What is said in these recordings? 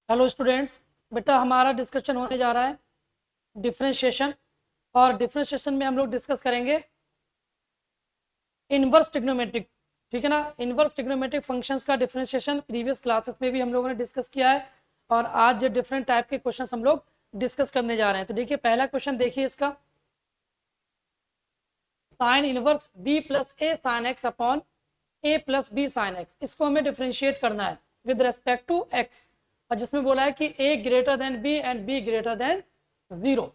Hello students, बेटा हमारा discussion होने जा रहा है डिफरेंशिएशन। और डिफरेंशिएशन में हम लोग डिस्कस करेंगे इनवर्स ट्रिग्नोमेट्रिक। ठीक है ना। इनवर्स ट्रिग्नोमेट्रिक फंक्शंस का डिफरेंशिएशन प्रीवियस क्लासेस में भी हम लोगों ने डिस्कस किया है। और आज जो डिफरेंट टाइप के क्वेश्चन हम लोग डिस्कस करने जा रहे हैं, तो देखिए पहला क्वेश्चन देखिए इसका। Sign inverse b plus A sine X upon A plus B sine x, इसको हमें डिफ्रेंशिएट करना है विद रेस्पेक्ट टू एक्स। और जिसमें बोला है कि A greater than B and B greater than 0।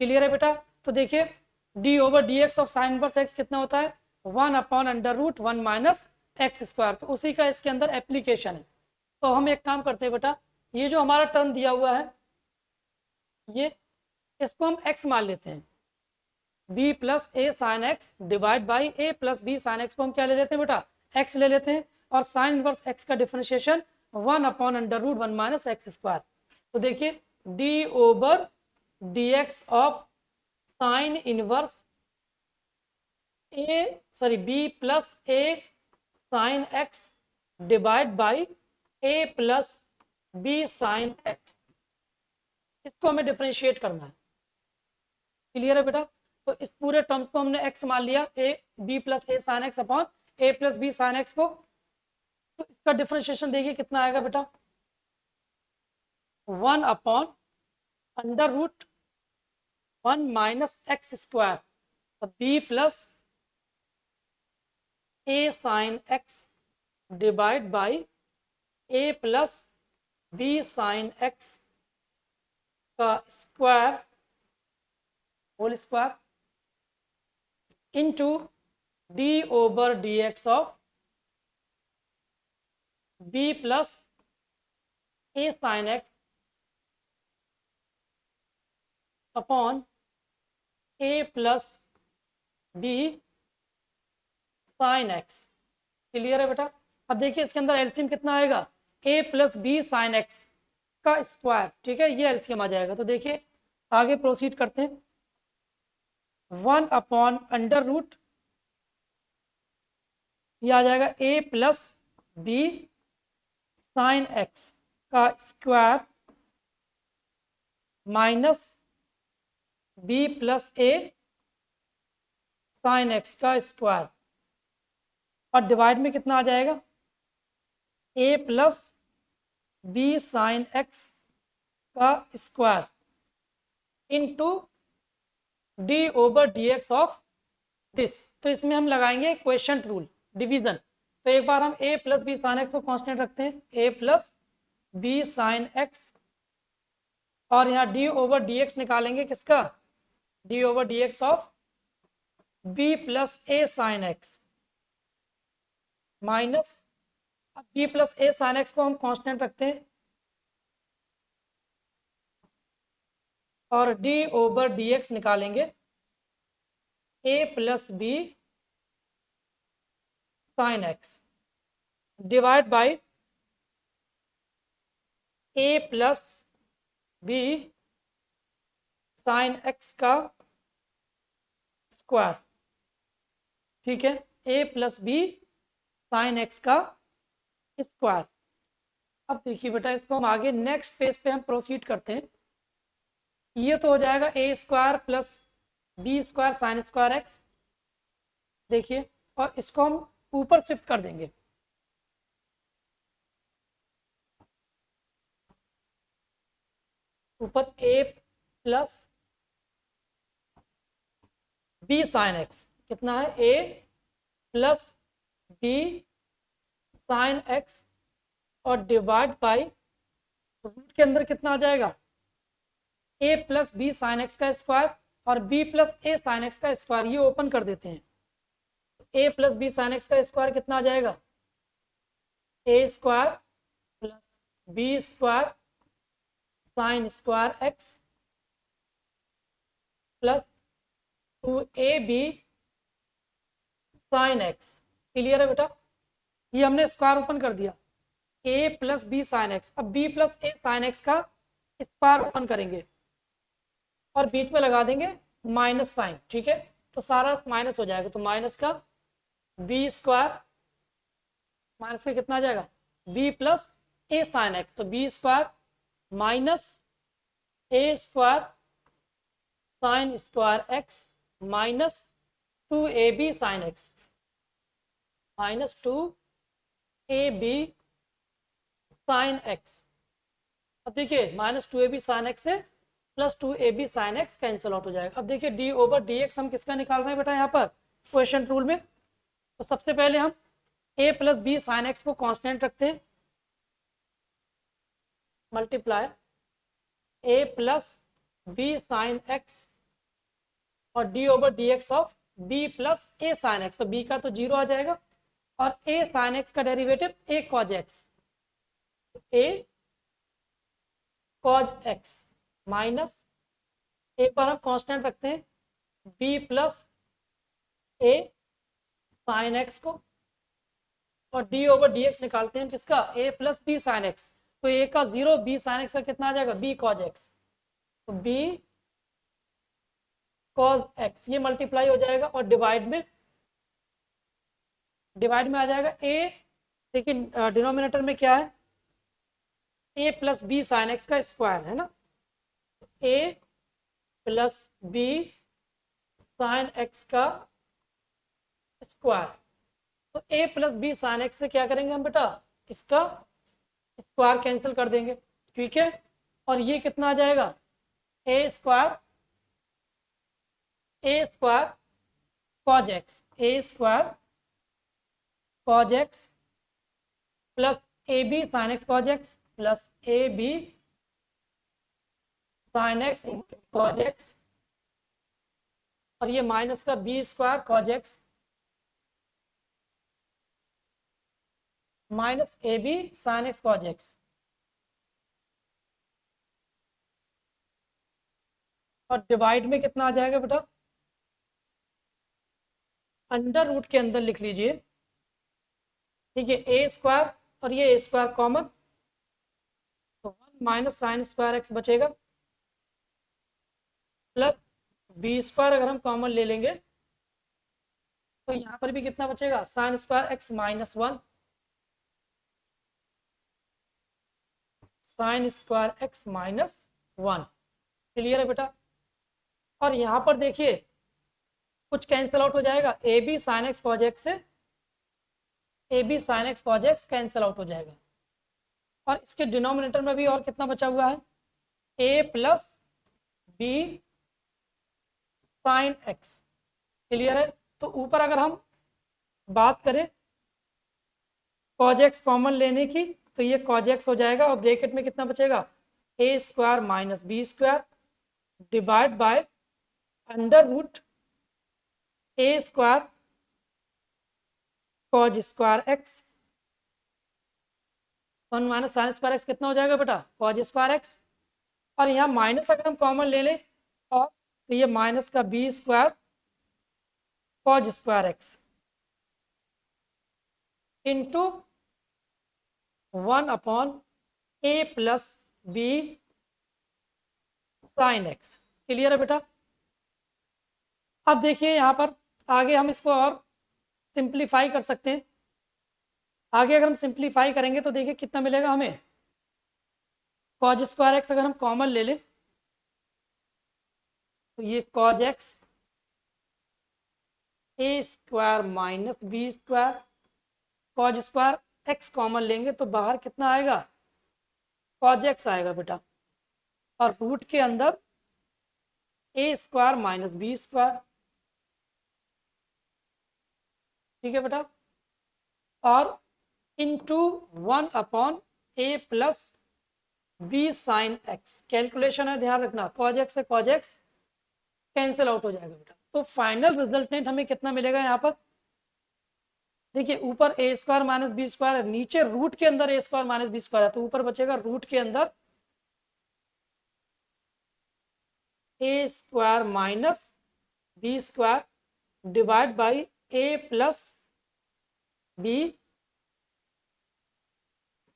Clear है बेटा। तो देखिए D over D x of sine inverse x कितना होता है, 1/√1 माइनस एक्स स्क्वायर। तो उसी का इसके अंदर एप्लीकेशन है। तो हम एक काम करते हैं बेटा, ये जो हमारा टर्म दिया हुआ है ये, इसको हम एक्स मान लेते हैं। B plus A sine x divide by A plus B sine x को हम क्या ले लेते हैं बेटा, एक्स ले लेते हैं। और साइन इनवर्स एक्स का डिफरेंशिएशन 1/√1 माइनस एक्स स्क्वायर। तो देखिए D over D x of sine inverse b plus A sine x divide by A plus B sine x, इसको हमें डिफरेंशिएट करना है। क्लियर है बेटा। तो इस पूरे टर्म्स को हमने x मान लिया, A B plus A sine X upon A plus B sine x को। तो इसका डिफरेंशिएशन देखिए कितना आएगा बेटा, 1/√1 minus x square B plus A sine x divide by A plus B sine x का square whole square into D over D x of B plus A sine X upon A plus B sine X. Clear है बेटा। अब देखिए इसके अंदर LCM कितना आएगा, ए plus B sine x का स्क्वायर। ठीक है, ये एलसीएम आ जाएगा। तो देखिए आगे प्रोसीड करते हैं। 1/√, ये आ जाएगा A plus B sine x का स्क्वायर माइनस बी प्लस ए साइन एक्स का स्क्वायर। और डिवाइड में कितना आ जाएगा, A plus B sine x का square into D over D x of this. तो इसमें हम लगाएंगे क्वेश्चन रूल, डिवीजन। तो एक बार हम a plus B sine x को कांस्टेंट रखते हैं, a plus B sine x. और यहाँ d ओवर डी एक्स निकालेंगे किसका, d over D x of b plus A sine x minus, b plus A sine x को हम constant रखते हैं और d ओवर डी एक्स निकालेंगे a plus B sine x divide by a plus B sine x का square. ठीक है, a plus B sine x का स्क्वायर। अब देखिए बेटा इसको हम आगे नेक्स्ट पेज पे हम प्रोसीड करते हैं। ये तो हो जाएगा A square plus B square sine square X. देखिए और इसको हम ऊपर शिफ्ट कर देंगे। ऊपर A plus B sine x कितना है, A plus B sine x और डिवाइड बाई रूट के अंदर कितना आ जाएगा, A plus B sine x का स्क्वायर और बी प्लस ए साइन एक्स का स्क्वायर। ये ओपन कर देते हैं। A plus B sine x का स्क्वायर कितना आ जाएगा, A square plus B square sine square X plus 2ab sine X. Clear है बेटा। ये हमने स्क्वायर ओपन कर दिया, a plus B sine X. अब b प्लस ए साइन एक्स का स्क्वायर ओपन करेंगे और बीच में लगा देंगे माइनस साइन। ठीक है, तो सारा माइनस हो जाएगा। तो माइनस का बी स्क्वायर माइनस का कितना आ जाएगा, b प्लस ए साइन एक्स। तो B square minus A square sine square X minus 2ab sine x minus 2ab sine X. अब देखिए माइनस 2ab साइन एक्स से plus 2ab sine X cancel out हो जाएगा। अब देखिए d ओवर dx हम किसका निकाल रहे हैं बेटा यहाँ पर क्वेश्चन रूल में। तो सबसे पहले हम a plus B sine x को कांस्टेंट रखते हैं, multiply a plus B sine x और d over dx of b plus a sine x. तो b का तो 0 आ जाएगा और a साइन एक्स का derivative a cos x, a cos x minus एक बार हम कांस्टेंट रखते हैं b plus a sine x को और d ओवर dx निकालते हैं किसका a plus B sine x. तो a का 0 b साइन एक्स का कितना आ जाएगा b कॉज एक्स, तो b कॉज एक्स ये मल्टीप्लाई हो जाएगा और डिवाइड में आ जाएगा a। देखिए डिनोमिनेटर में क्या है a plus B sine x का स्क्वायर है ना, a plus B sine x का स्क्वायर। तो a plus B sine x से क्या करेंगे हम बेटा इसका स्क्वायर कैंसिल कर देंगे, ठीक है। और ये कितना आ जाएगा a square cos x, a square cos x plus a B sine x cos x plus a B sine x cos x और ये माइनस का B square cos x minus a B sine x cos x और divide में कितना आ जाएगा बेटा under root के अंदर लिख लीजिए, ठीक है, ए स्क्वायर और ये ए स्क्वायर कॉमन, तो 1 माइनस साइन स्क्वायर एक्स बचेगा प्लस बी स्क्वायर अगर हम कॉमन ले लेंगे तो यहाँ पर भी कितना बचेगा sign square X minus 1 sign square X minus 1। Clear है बेटा। और यहाँ पर देखिए कुछ कैंसिल आउट हो जाएगा, A B sine x cos x से A B sine x cos x cancel out हो जाएगा और इसके डिनोमिनेटर में भी और कितना बचा हुआ है A plus B sine X. Clear है। तो ऊपर अगर हम बात करें कॉज एक्स कॉमन लेने की तो ये कॉज एक्स हो जाएगा और ब्रैकेट में कितना बचेगा A square minus B square divide by under root A square cos square X 1 minus sine square X कितना हो जाएगा बेटा कॉज स्क्वायर एक्स और यहाँ माइनस अगर हम कॉमन ले लें और तो ये माइनस का B square cos square X into 1 upon A plus B sine X. Clear है बेटा। अब देखिए यहाँ पर आगे हम इसको और सिंप्लीफाई कर सकते हैं। आगे अगर हम सिंप्लीफाई करेंगे तो देखिए कितना मिलेगा हमें कॉज स्क्वायर एक्स अगर हम कॉमन ले लें तो ये cos X A square minus B square cos square X common लेंगे तो बाहर कितना आएगा कॉज एक्स आएगा बेटा और रूट के अंदर A square minus B square, ठीक है बेटा, और into 1 upon A plus B sine x. Calculation है ध्यान रखना कॉज एक्स से कॉज एक्स कैंसिल आउट हो जाएगा बेटा। तो फाइनल रिजल्टेंट हमें कितना मिलेगा यहाँ पर देखिए ऊपर A square minus B square है, नीचे रूट के अंदर A square minus B square है तो ऊपर बचेगा रूट के अंदर A square minus B square divide by A plus B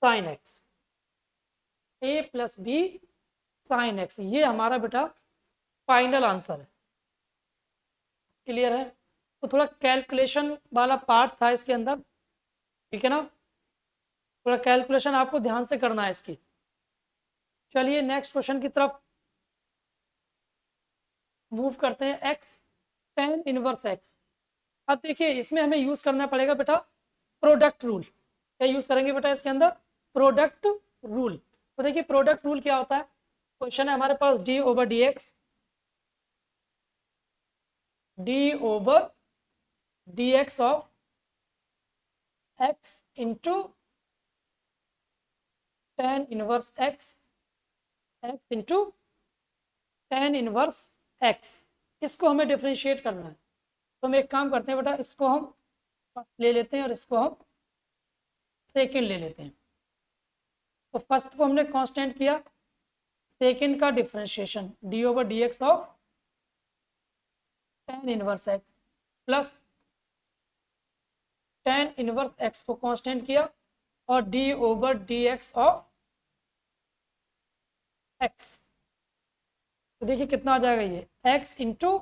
sine x, A plus B sine x ये हमारा बेटा फाइनल आंसर है। क्लियर है। तो थोड़ा कैलकुलेशन वाला पार्ट था इसके अंदर, ठीक है ना, थोड़ा कैलकुलेशन आपको ध्यान से करना है इसकी। चलिए नेक्स्ट क्वेश्चन की तरफ मूव करते हैं। X tan inverse x. अब देखिए इसमें हमें यूज करना पड़ेगा बेटा प्रोडक्ट रूल। क्या यूज करेंगे बेटा इसके अंदर? Product rule. तो देखिए प्रोडक्ट रूल क्या होता है? क्वेश्चन है हमारे पास d over D x, d over D x of x into tan inverse x, x into tan inverse x. इसको हमें डिफ्रेंशिएट करना है। तो हम एक काम करते हैं बेटा, इसको हम फर्स्ट ले लेते हैं और इसको हम सेकेंड ले लेते हैं। तो फर्स्ट को हमने कांस्टेंट किया, सेकेंड का differentiation d over D x of tan inverse x plus tan inverse x को कांस्टेंट किया और d over D x of x. तो देखिए कितना आ जाएगा ये x into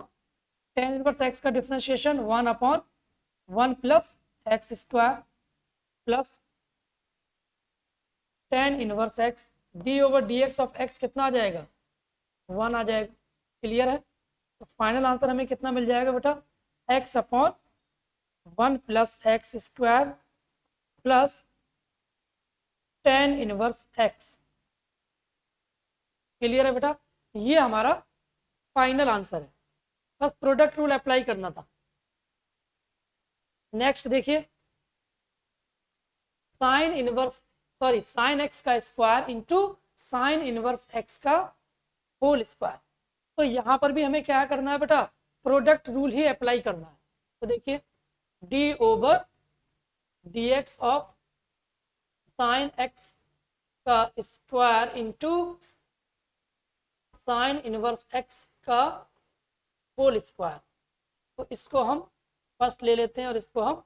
tan inverse x का differentiation 1/1 plus x square plus tan inverse x d over D x of x कितना आ जाएगा? 1 आ जाएगा। क्लियर है? तो फाइनल आंसर हमें कितना मिल जाएगा बेटा? x/1 plus x square plus tan inverse x. Clear है बेटा? ये हमारा फाइनल आंसर है। बस प्रोडक्ट रूल अप्लाई करना था। नेक्स्ट देखिए साइन एक्स का square into sine inverse x का होल स्क्वायर। तो यहाँ पर भी हमें क्या करना है बेटा? प्रोडक्ट रूल ही अप्लाई करना है। तो देखिए D over D x of sine x का square into sine inverse x का होल स्क्वायर। तो इसको हम फर्स्ट ले लेते हैं और इसको हम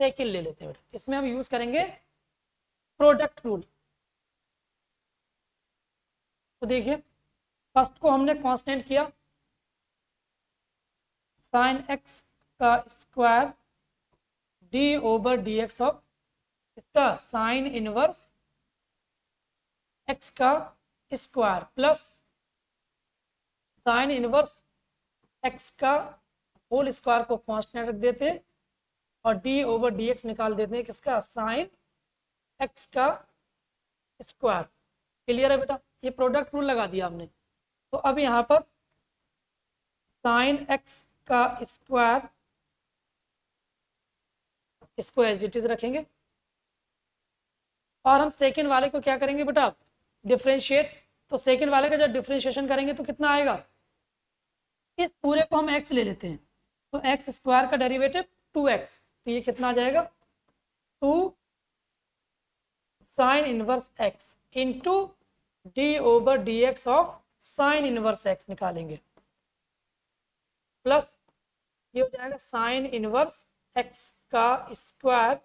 सेकेंड ले लेते हैं। इसमें हम यूज करेंगे प्रोडक्ट रूल। तो देखिए फर्स्ट को हमने कांस्टेंट किया, साइन एक्स का square D over D x of इसका साइन इनवर्स एक्स का square plus sine inverse x का होल स्क्वायर को कांस्टेंट रख देते हैं और डी ओवर डी एक्स निकाल देते हैं किसका? साइन एक्स का स्क्वायर। क्लियर है बेटा? ये प्रोडक्ट रूल लगा दिया हमने। तो अब यहाँ पर साइन एक्स का स्क्वायर इसको एज इट इज रखेंगे और हम सेकेंड वाले को क्या करेंगे बेटा? डिफ्रेंशिएट। तो सेकेंड वाले का जब डिफ्रेंशिएशन करेंगे तो कितना आएगा? इस पूरे को हम x ले लेते हैं तो एक्स स्क्वायर का डेरिवेटिव 2x। तो ये कितना आ जाएगा? 2 sine inverse x into D over D x of sine inverse x निकालेंगे प्लस ये हो जाएगा साइन इनवर्स x का स्क्वायर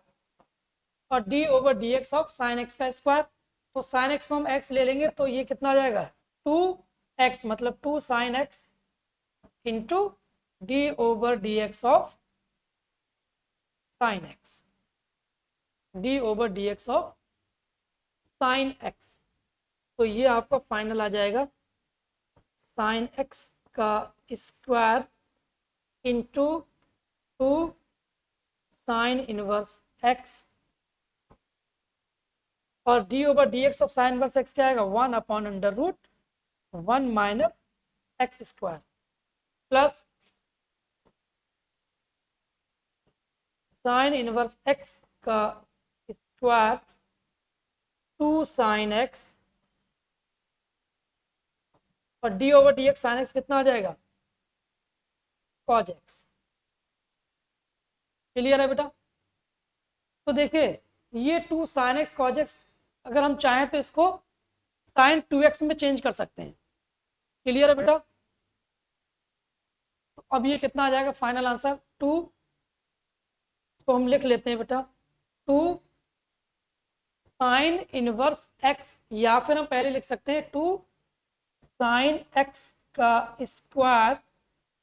और d over D x of sine x का स्क्वायर। तो साइन एक्स को हम x ले लेंगे तो ये कितना आ जाएगा? 2x मतलब 2 sine x into D over D x of sine x, d over D x of sine x. तो ये आपका फाइनल आ जाएगा साइन एक्स का square into 2 sine inverse x और d over D x of sine inverse x क्या आएगा? 1/√1 minus x square plus sine inverse x का स्क्वायर 2 साइन एक्स और d over D x sine x कितना आ जाएगा? Cos x. Clear है बेटा? तो देखिए ये 2 साइन एक्स कॉज एक्स अगर हम चाहें तो इसको साइन 2x में चेंज कर सकते हैं। क्लियर है बेटा? तो अब ये कितना आ जाएगा फाइनल आंसर? 2 तो हम लिख लेते हैं बेटा 2 साइन इनवर्स x या फिर हम पहले लिख सकते हैं 2 साइन x का square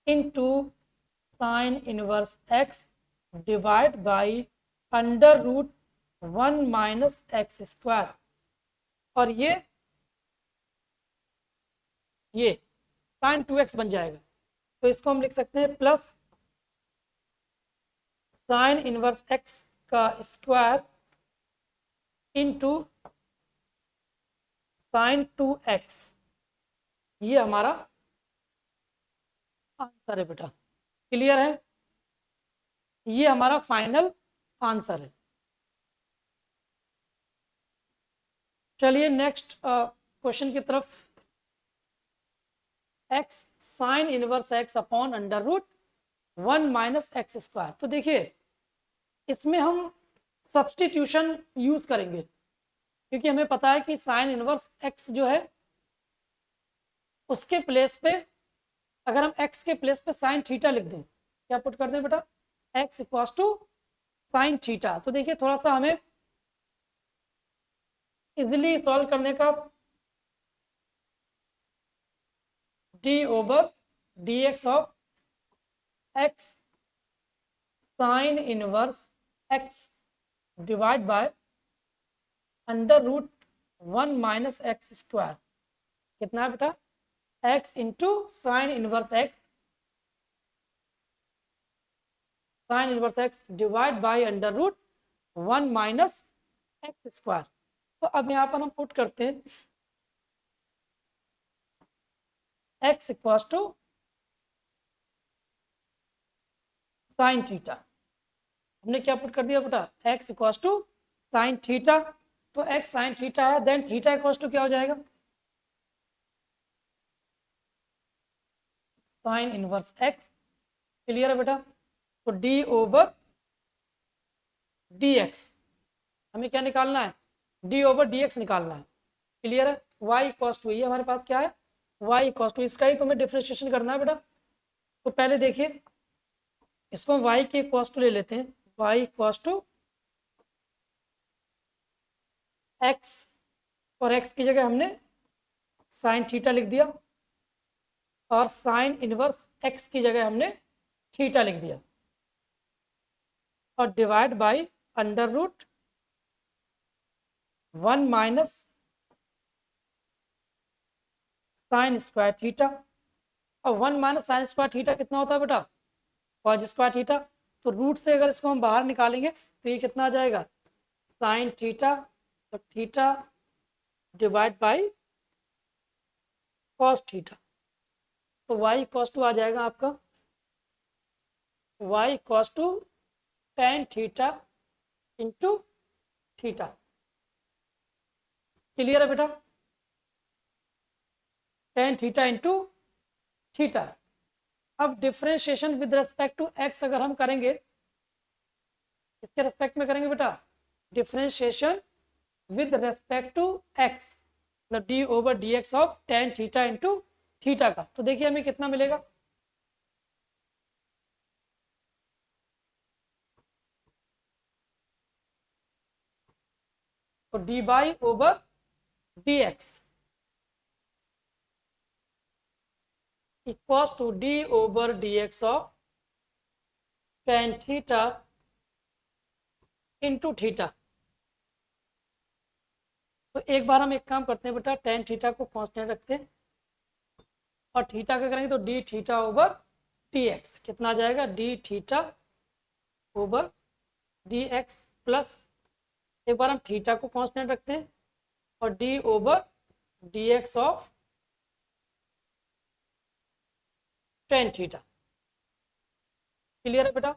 into sine inverse x divide by √1 minus x square. और ये ये साइन 2x बन जाएगा। तो इसको हम लिख सकते हैं प्लस साइन इनवर्स x का स्क्वायर इंटू साइन 2x। ये हमारा आंसर है बेटा, क्लियर है? ये हमारा फाइनल आंसर है। चलिए नेक्स्ट क्वेश्चन की तरफ। x sine inverse x upon under root 1 minus x square. तो देखिए इसमें हम सब्सटीट्यूशन यूज करेंगे, क्योंकि हमें पता है कि साइन इनवर्स x जो है उसके प्लेस पे अगर हम x के प्लेस पे साइन थीटा लिख दें, क्या पुट कर दें बेटा, x equals to sine theta. तो देखिए थोड़ा सा हमें इजिली सॉल्व करने का d over dx of x sine inverse x divide by under root 1 minus x square. कितना है बेटा, x into sine inverse x sine inverse x divide by under root 1 minus x square. तो अब यहाँ पर हम पुट करते हैं x equals to sine theta. हमने क्या पुट कर दिया बेटा, x equals to sine theta. तो x साइन थीटा है, देन थीटा इक्वल्स टू क्या हो जाएगा, साइन इनवर्स x। क्लियर है बेटा? तो d ओवर dx हमें क्या निकालना है, d ओवर dx निकालना है। क्लियर है? y इक्वल्स टू, ये हमारे पास क्या है, y इक्वल्स टू, इसका ही तो हमें डिफरेंशिएशन करना है बेटा। तो पहले देखिए इसको हम y के इक्वल्स टू ले लेते हैं, y इक्वल्स टू x, और x की जगह हमने साइन थीटा लिख दिया, और साइन इनवर्स x की जगह हमने थीटा लिख दिया, और divide by under root 1 minus sine square theta. और 1 माइनस साइन स्क्वायर थीटा कितना होता है बेटा, कॉज स्क्वायर थीटा। तो रूट से अगर इसको हम बाहर निकालेंगे तो ये कितना आ जाएगा, साइन थीटा, तो theta divide by cos theta. तो y कॉस टू आ जाएगा आपका, y cos to tan theta into theta. Clear है बेटा, टेन थीटा इंटू थीटा। अब differentiation with respect to x अगर हम करेंगे, इसके रेस्पेक्ट में करेंगे बेटा, differentiation with respect to x, मतलब d over dx of tan theta into theta का। तो देखिए हमें कितना मिलेगा, तो dy over dx equals to d over dx of tan theta into theta. तो एक बार हम एक काम करते हैं बेटा, टेन थीटा को कांस्टेंट रखते हैं, और थीटा का करेंगे तो d theta over D x. कितना आ जाएगा, D theta over D x plus, एक बार हम थीटा को कांस्टेंट रखते हैं, और d over D x of tan theta. Clear है बेटा?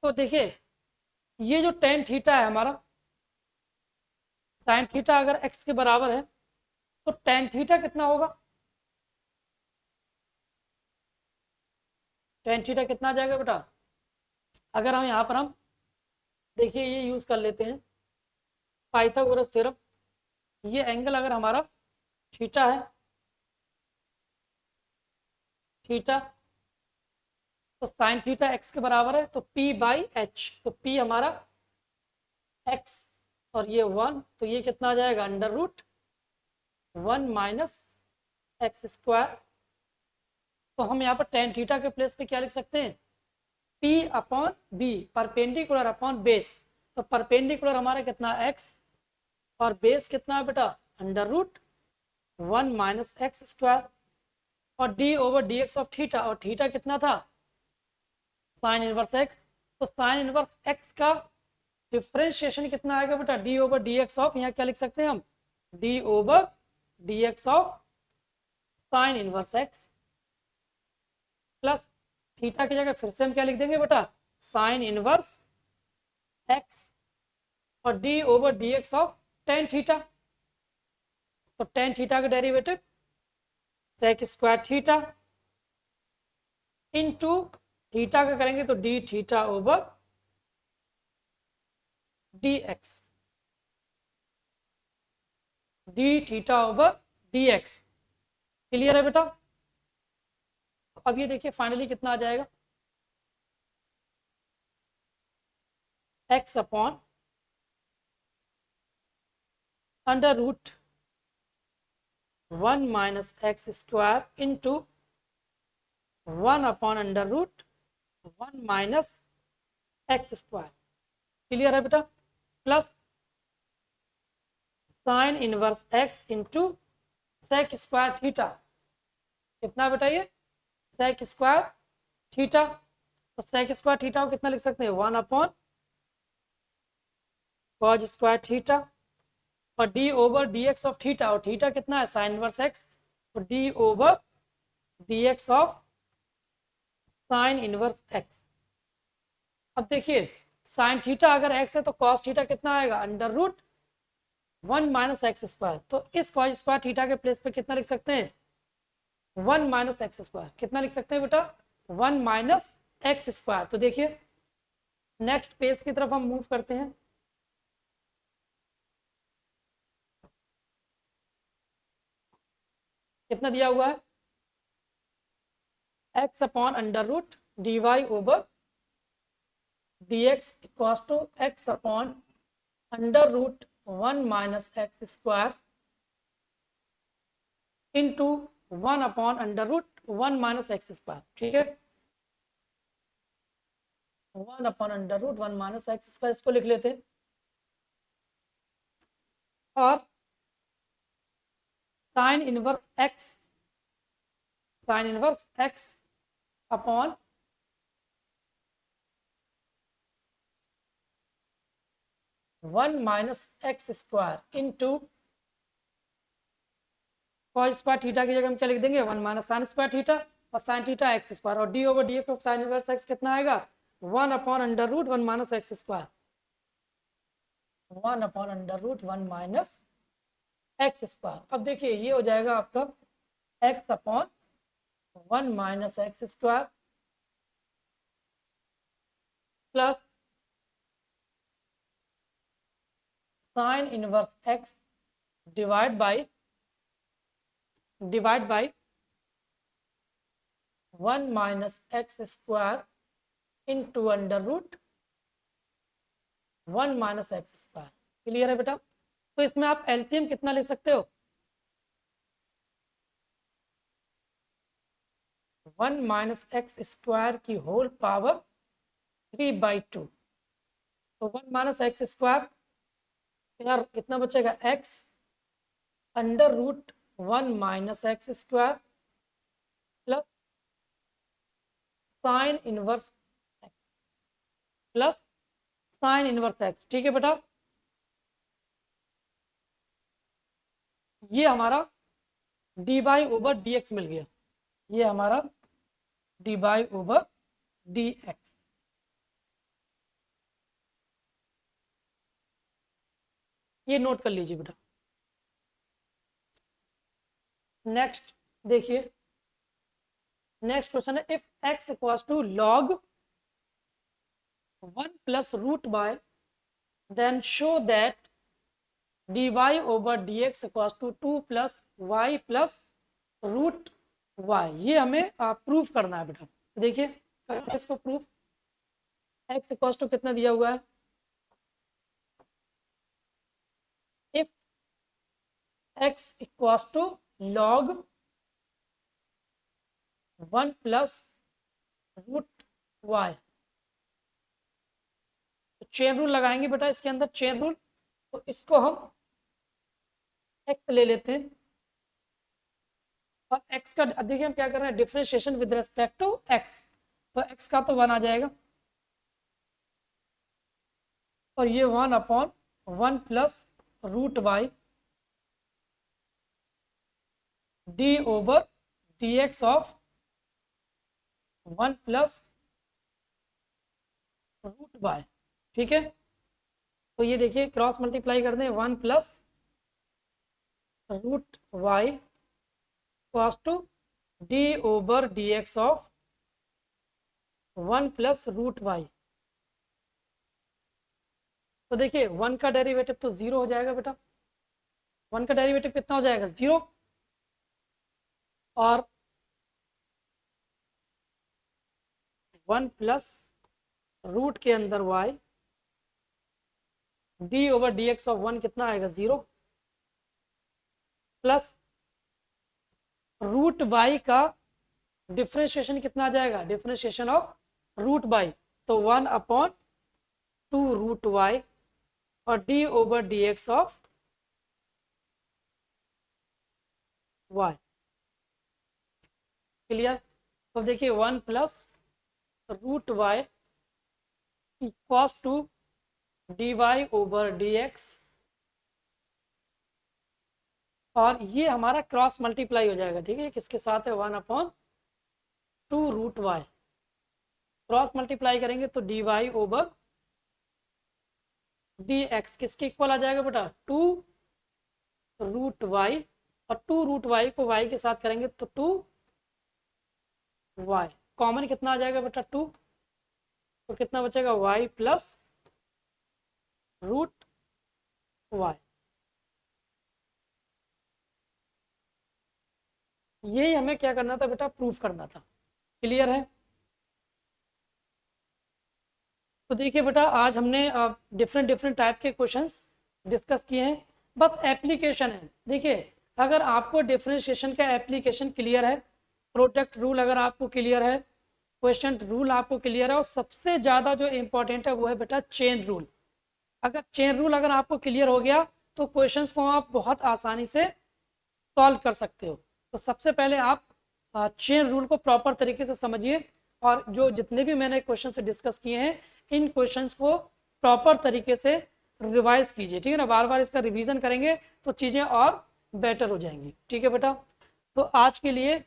तो देखिए ये जो टेन थीटा है हमारा, साइन थीटा अगर एक्स के बराबर है तो टेन थीटा कितना होगा, टेन थीटा कितना आ जाएगा बेटा, अगर हम यहाँ पर हम देखिए ये यूज कर लेते हैं पाइथागोरस थ्योरम। ये एंगल अगर हमारा थीटा है, थीटा, तो साइन थीटा एक्स के बराबर है, तो p बाई एच, तो p हमारा x और ये 1, तो ये कितना आ जाएगा, under root 1 minus x square. तो हम यहाँ पर टेन थीटा के प्लेस पे क्या लिख सकते हैं, p upon b, perpendicular upon base. तो परपेंडिकुलर हमारा कितना x, और बेस कितना है बेटा, under root 1 minus x square, और d over D x of theta, और थीटा कितना था, साइन इनवर्स एक्स। तो साइन इनवर्स एक्स का डिफ्रेंशिएशन कितना आएगा बेटा, d over D x of, यहाँ क्या लिख सकते हैं हम, d over D x of sine inverse x plus theta की जगह फिर से हम क्या लिख देंगे बेटा, साइन इनवर्स एक्स, और d over D x of tan theta. तो टेन थीटा का derivative sec square theta into theta का करेंगे तो d theta over D x, d theta over D x. Clear है बेटा। अब ये देखिए फाइनली कितना आ जाएगा, x upon under root 1 minus x square into 1 upon under root 1 minus x square. Clear है बेटा। Plus sine inverse x into sec square theta, कितना बेटा ये, सेक स्क्वायर थीटा। तो सेक स्क्वायर थीटा को कितना लिख सकते हैं, 1 अपॉन कॉज स्क्वायर थीटा, और d over D x of theta, और थीटा कितना है, साइन इनवर्स एक्स, तो D over D x of sine inverse x. अब देखिए साइन थीटा अगर एक्स है तो कॉस थीटा कितना आएगा, under root 1 minus x square. तो इस कॉस स्क्वायर थीटा के प्लेस पे कितना लिख सकते हैं, 1 माइनस एक्स स्क्वायर। कितना लिख सकते हैं बेटा, 1 माइनस एक्स स्क्वायर। तो देखिए नेक्स्ट पेज की तरफ हम मूव करते हैं। कितना दिया हुआ है, x upon under root d y over D x equals to x upon under root 1 minus x square into 1 upon under root 1 minus x square. ठीक है, 1 upon under root 1 minus x square, इसको लिख लेते हैं। और sine inverse x, sine inverse x upon 1 minus x square into cos square theta की जगह हम क्या लिख देंगे, 1 माइनस साइन स्क्वायर थीटा, और साइन थीटा एक्स स्क्वायर, और d over D x of sine inverse x कितना आएगा, 1 upon under root 1 minus x square, 1 upon under root 1 minus x square. अब देखिए ये हो जाएगा आपका x upon 1 minus x square plus sine inverse x divide by 1 minus x square into under root 1 minus x square. Clear है बेटा। तो इसमें आप एलसीएम कितना ले सकते हो, 1 माइनस एक्स स्क्वायर की होल पावर 3/2। तो 1 माइनस एक्स स्क्वायर, यार कितना बचेगा, x under root 1 minus x square plus sine inverse x plus sine inverse x. ठीक है बेटा, ये हमारा d by over D x मिल गया, ये हमारा d by over D x. ये नोट कर लीजिए बेटा। नेक्स्ट देखिए, नेक्स्ट क्वेश्चन है, if x equals to log 1 plus root by then show that dy over dx equals to 2 plus y plus root y. ये हमें प्रूव करना है बेटा। देखिए इसको प्रूफ, x इक्वल्स टू कितना दिया हुआ है, if x equals to log 1 plus root y, chain rule लगाएंगे बेटा इसके अंदर, चेन रूल। तो इसको हम x ले लेते हैं और x का देखिए हम क्या कर रहे हैं, differentiation with respect to x, तो x का तो 1 आ जाएगा और ये 1/1 plus root y d over D x of 1 plus root y. ठीक है, तो ये देखिए क्रॉस मल्टीप्लाई कर दें, 1 plus root y cos to d over D x of 1 plus root y. तो देखिए 1 का डेरिवेटिव तो 0 हो जाएगा बेटा, 1 का डेरिवेटिव कितना हो जाएगा 0, और 1 प्लस रूट के अंदर y d over D x of 1 कितना आएगा 0, प्लस रूट y का डिफरेंशिएशन कितना आ जाएगा, डिफरेंशिएशन ऑफ रूट y, तो 1/2 रूट y और d over D x of y। Clear? तो देखिए 1 plus root y equals to d y over D x, और ये हमारा क्रॉस मल्टीप्लाई हो जाएगा। ठीक है, किसके साथ है, 1/2 रूट वाई, क्रॉस मल्टीप्लाई करेंगे तो d y over D x किसके इक्वल आ जाएगा बेटा, 2 रूट वाई, और 2 रूट वाई को वाई के साथ करेंगे तो 2 वाई, कॉमन कितना आ जाएगा बेटा 2, तो कितना बचेगा y प्लस रूट वाई। यही हमें क्या करना था बेटा, प्रूफ करना था। क्लियर है? तो देखिए बेटा आज हमने डिफरेंट टाइप के क्वेश्चंस डिस्कस किए हैं, बस एप्लीकेशन है। देखिए अगर आपको डिफरेंशिएशन का एप्लीकेशन क्लियर है, प्रोडक्ट रूल अगर आपको क्लियर है, क्वेश्चन रूल आपको क्लियर है, और सबसे ज़्यादा जो इम्पोर्टेंट है वो है बेटा चेन रूल। अगर चेन रूल अगर आपको क्लियर हो गया तो क्वेश्चंस को आप बहुत आसानी से सॉल्व कर सकते हो। तो सबसे पहले आप चेन रूल को प्रॉपर तरीके से समझिए, और जो जितने भी मैंने क्वेश्चन से डिस्कस किए हैं इन क्वेश्चंस को प्रॉपर तरीके से रिवाइज कीजिए। ठीक है ना, बार बार इसका रिवीजन करेंगे तो चीज़ें और बेटर हो जाएंगी। ठीक है बेटा, तो आज के लिए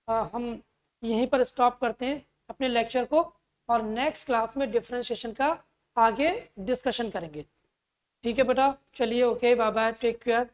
हम यहीं पर स्टॉप करते हैं अपने लेक्चर को, और नेक्स्ट क्लास में डिफरेंशिएशन का आगे डिस्कशन करेंगे। ठीक है बेटा, चलिए, okay, bye bye, take care.